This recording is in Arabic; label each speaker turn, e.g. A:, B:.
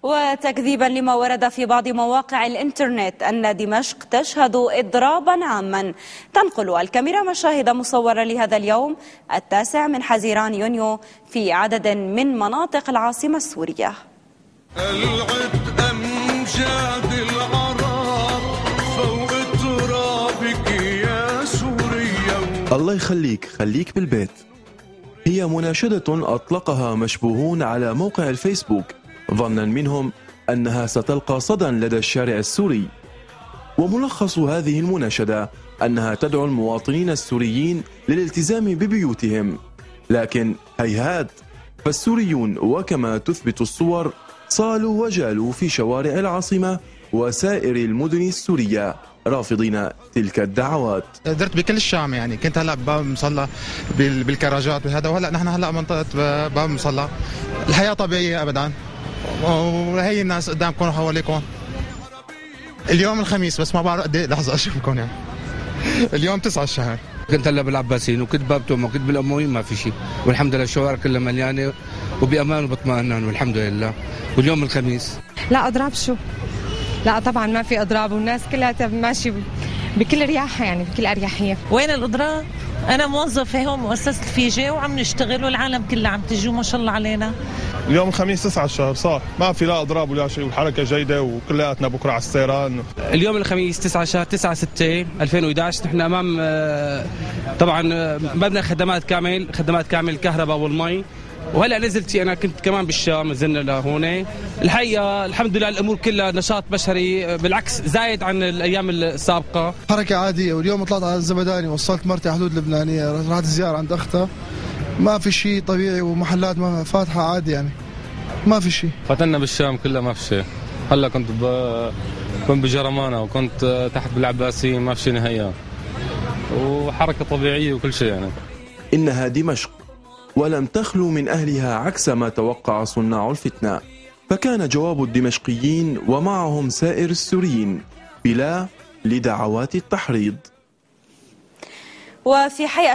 A: وتكذيبا لما ورد في بعض مواقع الإنترنت أن دمشق تشهد إضرابا عاما، تنقل الكاميرا مشاهد مصورة لهذا اليوم 9 من حزيران يونيو في عدد من مناطق العاصمة السورية.
B: العد أمجاد العرب فوق ترابك يا سوريا.
C: الله يخليك، خليك بالبيت. هي مناشدة أطلقها مشبوهون على موقع الفيسبوك ظنا منهم أنها ستلقى صدى لدى الشارع السوري. وملخص هذه المناشدة أنها تدعو المواطنين السوريين للالتزام ببيوتهم، لكن هيهات، فالسوريون وكما تثبت الصور صالوا وجالوا في شوارع العاصمة وسائر المدن السورية رافضين تلك الدعوات.
D: درت بكل الشام، يعني كنت هلا بباب مصلى بالكراجات وهذا، وهلا نحن هلا منطقة باب مصلى. الحياة طبيعية أبدا، وهي الناس قدامكم وحواليكم. اليوم الخميس، بس ما بعرف قد ايه لحظة أشوفكم يعني. اليوم 9 الشهر.
E: كنت هلا بالعباسين وكنت باب توما وكنت بالأمويين، ما في شيء، والحمد لله الشوارع كلها مليانة وبأمان وباطمئنان والحمد لله. واليوم الخميس.
F: لا أضراب شو؟ لا طبعا ما في أضراب، والناس كلها ماشي بكل رياحة، يعني بكل أريحية.
G: وين الأضراب؟ أنا موظفة هون مؤسسة الفيجي وعم نشتغل والعالم كلها عم تجي وما شاء الله علينا.
H: اليوم الخميس 9 الشهر صح، ما في لا اضراب ولا شيء، والحركه جيده وكلياتنا بكره على السيران.
E: اليوم الخميس 9 شهر 9/6/2011 نحن امام طبعا مبنى خدمات كامل الكهرباء والمي. وهلا نزلت انا كنت كمان بالشام، نزلنا لهون. الحقيقه الحمد لله الامور كلها نشاط بشري، بالعكس زايد عن الايام السابقه.
I: حركه عاديه. واليوم طلعت على الزبداني، وصلت مرتي على حدود لبنانيه، رحت زياره عند اختها. ما في شيء طبيعي، ومحلات ما فاتحه عادي، يعني ما في شيء.
J: فتنا بالشام كلها ما في شيء. هلا كنت بجرمانة وكنت تحت بالعباسيين، ما في شيء نهائيا، وحركه طبيعيه وكل شيء يعني.
C: إنها دمشق، ولم تخلو من أهلها عكس ما توقع صناع الفتنة، فكان جواب الدمشقيين ومعهم سائر السوريين بلا لدعوات التحريض.
A: وفي حي